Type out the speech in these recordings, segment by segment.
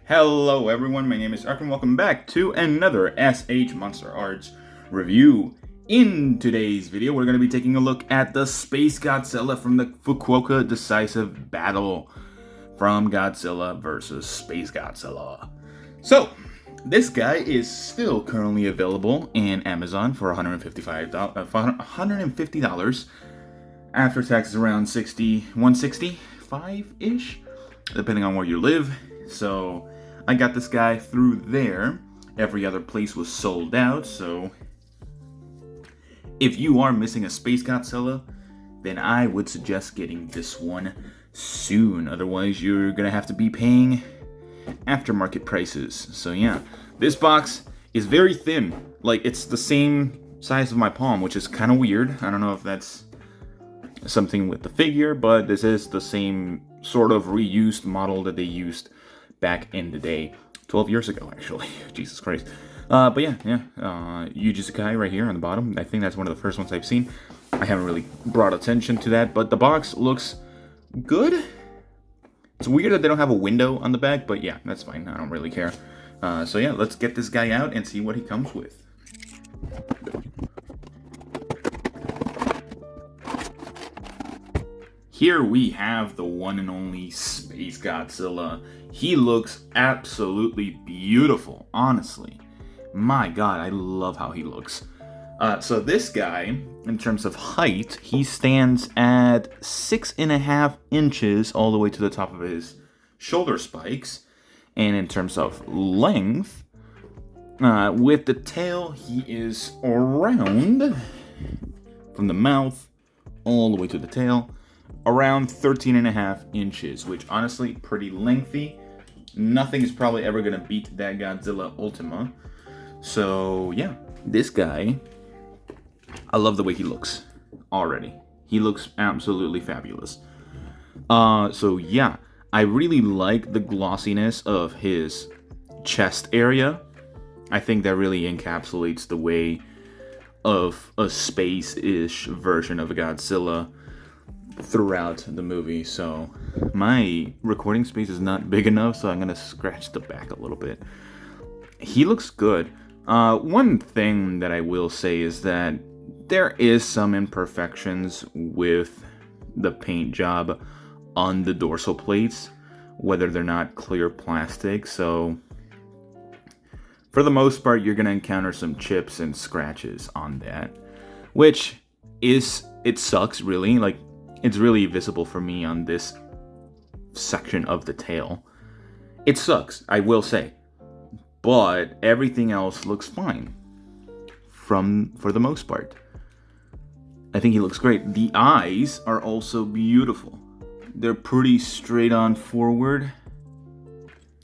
Hello everyone, my name is Ark and welcome back to another MonsterArts review. In today's video, we're going to be taking a look at the SpaceGodzilla from the Fukuoka Decisive battle from Godzilla versus SpaceGodzilla. So, this guy is still currently available in Amazon for $150. After taxes around $165-ish, depending on where you live. So I got this guy through there. Every other place was sold out, so if you are missing a SpaceGodzilla, then I would suggest getting this one soon. Otherwise, you're gonna have to be paying aftermarket prices. So yeah, this box is very thin. Like, it's the same size of my palm, which is kind of weird. I don't know if that's something with the figure, but this is the same sort of reused model that they used back in the day, 12 years ago actually. Jesus Christ. But yeah, Yuji Sakai right here on the bottom. I think that's one of the first ones I've seen. I haven't really brought attention to that, but the box looks good. It's weird that they don't have a window on the back, but yeah, that's fine. I don't really care. So yeah, let's get this guy out and see what he comes with. Here we have the one and only SpaceGodzilla. He looks absolutely beautiful, honestly. My god, I love how he looks. So this guy, in terms of height, he stands at 6.5 inches all the way to the top of his shoulder spikes. And in terms of length, with the tail, he is around, from the mouth all the way to the tail, around 13.5 inches, which honestly, pretty lengthy. Nothing is probably ever gonna beat that Godzilla Ultima. So yeah, this guy, I love the way he looks already. He looks absolutely fabulous. So yeah, I really like the glossiness of his chest area. I think that really encapsulates the way of a space-ish version of a Godzilla throughout the movie. So my recording space is not big enough, so I'm gonna scratch the back a little bit. He looks good. One thing that I will say is that there is some imperfections with the paint job on the dorsal plates, whether they're not clear plastic. So for the most part, you're gonna encounter some chips and scratches on that, which it sucks really. Like, it's really visible for me on this section of the tail. It sucks, I will say. But everything else looks fine. For the most part. I think he looks great. The eyes are also beautiful. They're pretty straight on forward.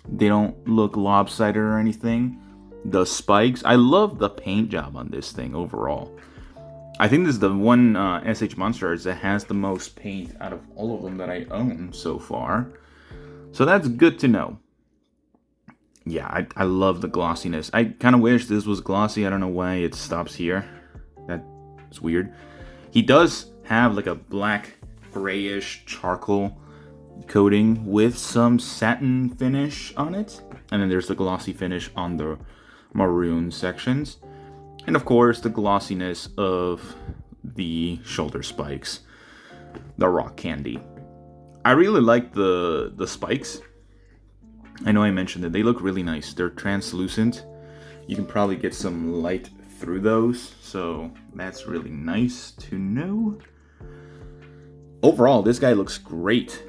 They don't look lopsided or anything. The spikes, I love the paint job on this thing overall. I think this is the one MonsterArts that has the most paint out of all of them that I own so far. So that's good to know. Yeah, I love the glossiness. I kind of wish this was glossy. I don't know why it stops here. That's weird. He does have like a black, grayish charcoal coating with some satin finish on it. And then there's the glossy finish on the maroon sections. And of course, the glossiness of the shoulder spikes, the rock candy. I really like the spikes. I know I mentioned that they look really nice. They're translucent. You can probably get some light through those, so that's really nice to know. Overall, this guy looks great.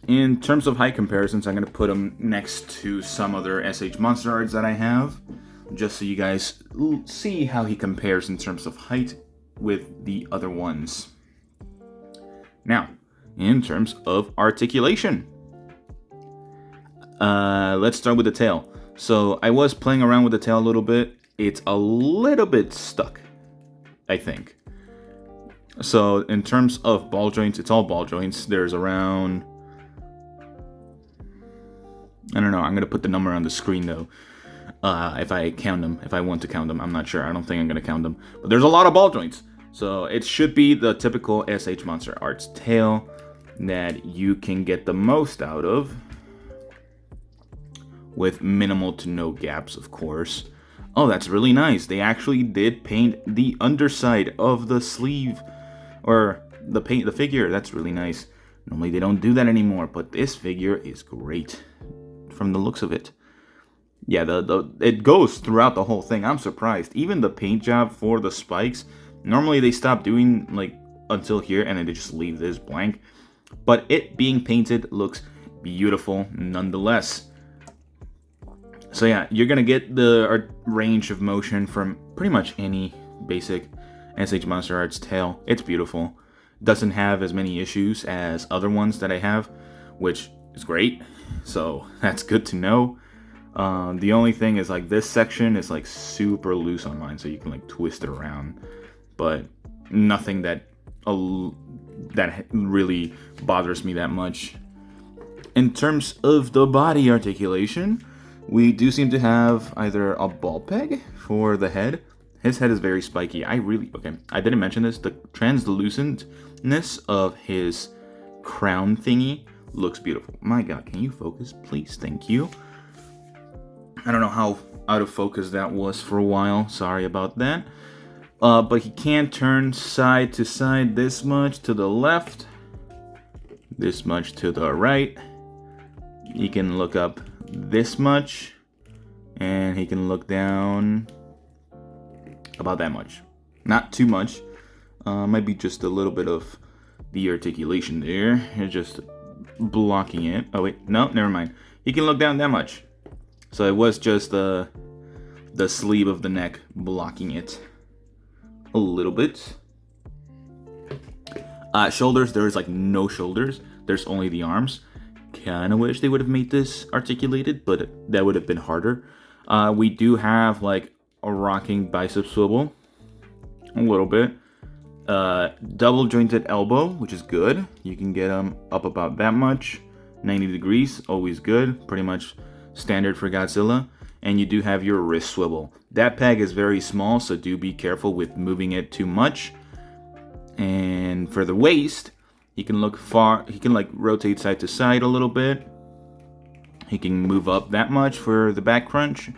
In terms of height comparisons, I'm going to put him next to some other MonsterArts that I have, just so you guys see how he compares in terms of height with the other ones. Now, in terms of articulation, let's start with the tail. So I was playing around with the tail a little bit. It's a little bit stuck, I think. So in terms of ball joints, it's all ball joints. There's around, I don't know, I'm going to put the number on the screen though. If I count them, if I want to count them, I'm not sure. I don't think I'm going to count them. But there's a lot of ball joints. So it should be the typical MonsterArts tail that you can get the most out of with minimal to no gaps, of course. Oh, that's really nice. They actually did paint the underside of the sleeve, or the figure. That's really nice. Normally they don't do that anymore, but this figure is great from the looks of it. Yeah, it goes throughout the whole thing. I'm surprised. Even the paint job for the spikes, normally they stop doing like until here and then they just leave this blank. But it being painted looks beautiful nonetheless. So yeah, you're gonna get the range of motion from pretty much any basic SH MonsterArts tail. It's beautiful. Doesn't have as many issues as other ones that I have, which is great. So that's good to know. The only thing is like this section is like super loose on mine, so you can like twist it around, but nothing that really bothers me that much. In terms of the body articulation, we do seem to have either a ball peg for the head. His head is very spiky. I didn't mention this. The translucentness of his crown thingy looks beautiful. My God, can you focus, please? Thank you. I don't know how out of focus that was for a while. Sorry about that. But he can turn side to side this much to the left, this much to the right. He can look up this much, and he can look down about that much. Not too much. Might be just a little bit of the articulation there. It's just blocking it. Oh wait, no, never mind. He can look down that much. So it was just the sleeve of the neck blocking it a little bit. Shoulders, there is like no shoulders. There's only the arms. Kind of wish they would have made this articulated, but that would have been harder. We do have like a rocking bicep swivel, a little bit. Double jointed elbow, which is good. You can get them up about that much. 90 degrees, always good. Pretty much standard for Godzilla. And you do have your wrist swivel. That peg is very small, so do be careful with moving it too much. And for the waist, he can look far. He can like rotate side to side a little bit. He can move up that much for the back crunch,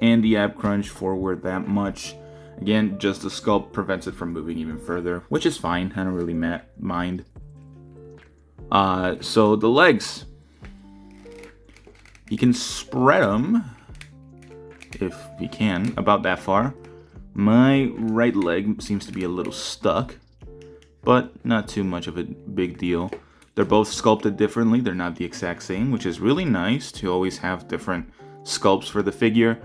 and the ab crunch forward that much. Again, just the sculpt prevents it from moving even further, which is fine. I don't really mind. So the legs, you can spread them if you can about that far. My right leg seems to be a little stuck, but not too much of a big deal. They're both sculpted differently. They're not the exact same, which is really nice to always have different sculpts for the figure.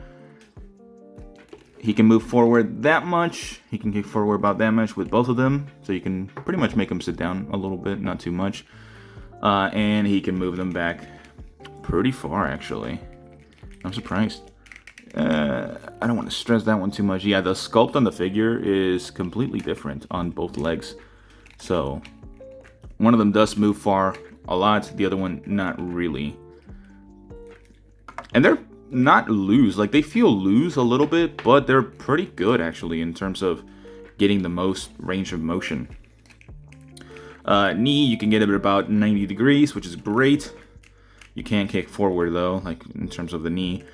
He can move forward that much. He can kick forward about that much with both of them. So you can pretty much make him sit down a little bit, not too much. And he can move them back pretty far, actually. I'm surprised. I don't want to stress that one too much. Yeah, the sculpt on the figure is completely different on both legs. So one of them does move far a lot, the other one not really. And they're not loose, like they feel loose a little bit, but they're pretty good actually in terms of getting the most range of motion. Knee, you can get it at about 90 degrees, which is great. You can't kick forward though, like in terms of the knee.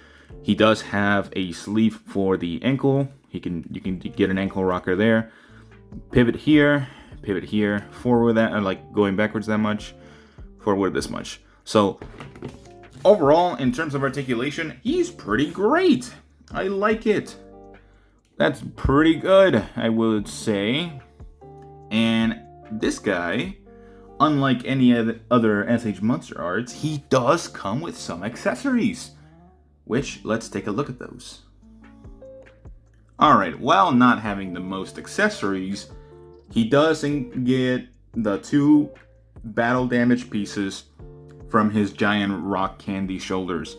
He does have a sleeve for the ankle. You can get an ankle rocker there. Pivot here, forward that, and like going backwards that much, forward this much. So overall, in terms of articulation, he's pretty great. I like it. That's pretty good, I would say. And this guy, unlike any other SH MonsterArts, he does come with some accessories. Which, let's take a look at those. Alright, while not having the most accessories, he does get the 2 battle damage pieces from his giant rock candy shoulders.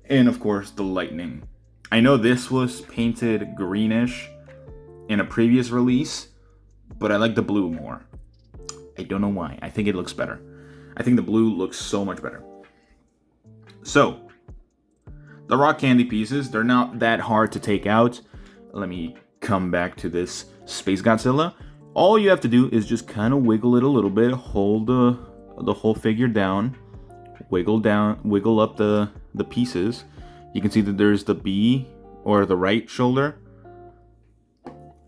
And of course, the lightning. I know this was painted greenish in a previous release, but I like the blue more. I don't know why. I think it looks better. I think the blue looks so much better. So, the rock candy pieces, they're not that hard to take out. Let me come back to this SpaceGodzilla. All you have to do is just kind of wiggle it a little bit, hold the whole figure down, wiggle up the pieces, You can see that there's the B, or the right shoulder.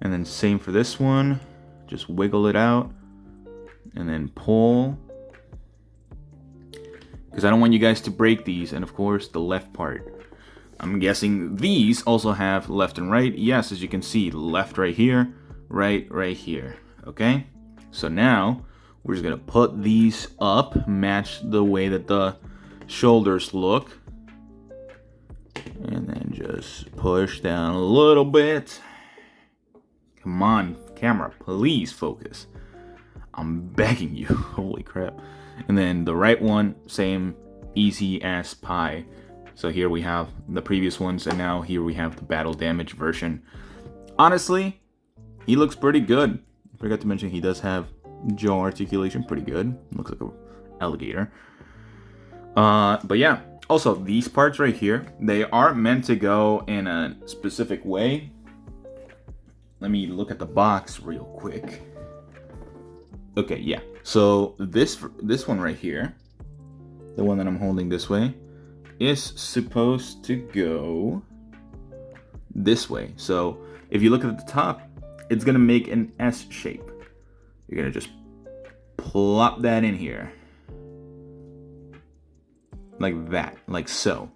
And then same for this one. Just wiggle it out. And then pull. Because I don't want you guys to break these. And of course, the left part. I'm guessing these also have left and right. Yes, as you can see, left right here, right here. Okay? So now, we're just going to put these up, match the way that the shoulders look. And then just push down a little bit. Come on, camera, please focus. I'm begging you. Holy crap. And then the right one, same, easy as pie. So here we have the previous ones, and now here we have the battle damage version. Honestly, he looks pretty good. I forgot to mention he does have jaw articulation, pretty good. Looks like an alligator. But yeah, also these parts right here, they are meant to go in a specific way. Let me look at the box real quick. Okay, yeah. So this one right here, the one that I'm holding this way, is supposed to go this way. So if you look at the top, it's gonna make an S shape. You're gonna just plop that in here. Like that, like so.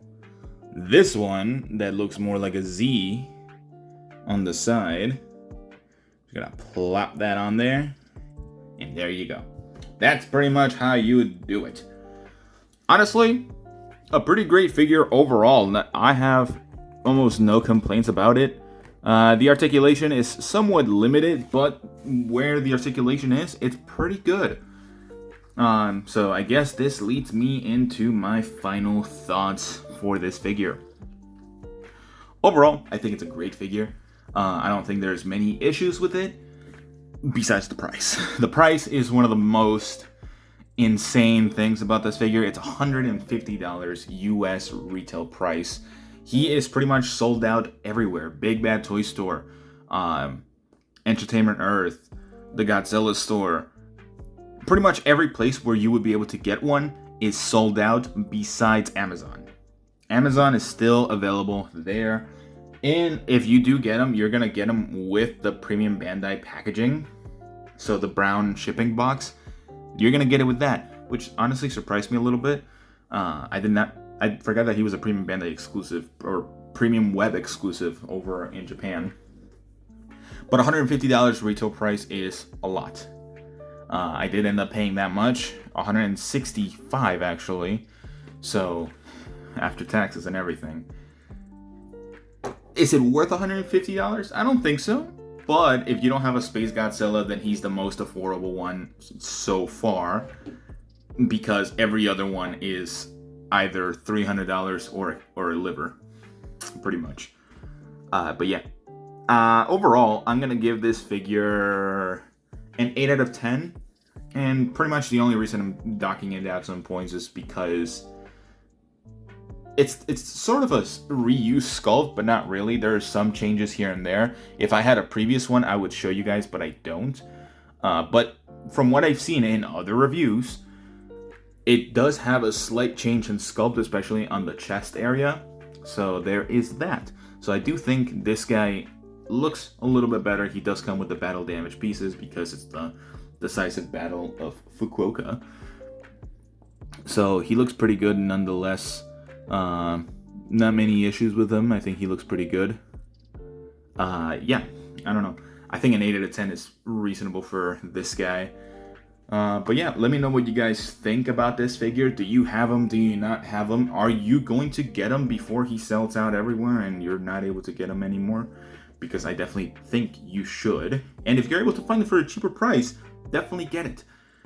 This one that looks more like a Z on the side, you're gonna plop that on there, and there you go. That's pretty much how you would do it. Honestly, a pretty great figure overall. I have almost no complaints about it. The articulation is somewhat limited, but where the articulation is, it's pretty good. So I guess this leads me into my final thoughts for this figure. Overall, I think it's a great figure. I don't think there's many issues with it, besides the price. The price is one of the most insane things about this figure. It's $150 US retail price. He is pretty much sold out everywhere. Big Bad Toy Store, Entertainment Earth, the Godzilla store. Pretty much every place where you would be able to get one is sold out besides Amazon. Amazon is still available there. And if you do get them, you're going to get them with the premium Bandai packaging. So the brown shipping box, you're going to get it with that, which honestly surprised me a little bit. I forgot that he was a premium Bandai exclusive or premium web exclusive over in Japan. But $150 retail price is a lot. I did end up paying that much, $165 actually. So after taxes and everything. Is it worth $150? I don't think so. But if you don't have a SpaceGodzilla, then he's the most affordable one so far, because every other one is either $300 or a liver, pretty much. But yeah, overall, I'm gonna give this figure an 8 out of 10, and pretty much the only reason I'm docking it at some points is because it's sort of a reuse sculpt, but not really. There are some changes here and there. If I had a previous one, I would show you guys, but I don't. But from what I've seen in other reviews, it does have a slight change in sculpt, especially on the chest area. So there is that. So I do think this guy looks a little bit better. He does come with the battle damage pieces because it's the Decisive Battle of Fukuoka. So he looks pretty good nonetheless. Not many issues with him. I think he looks pretty good. Yeah, I don't know. I think an 8 out of 10 is reasonable for this guy. But yeah, let me know what you guys think about this figure. Do you have him? Do you not have him? Are you going to get him before he sells out everywhere and you're not able to get him anymore? Because I definitely think you should. And if you're able to find it for a cheaper price, definitely get it.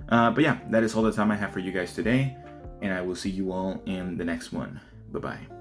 But yeah, that is all the time I have for you guys today. And I will see you all in the next one. Bye-bye.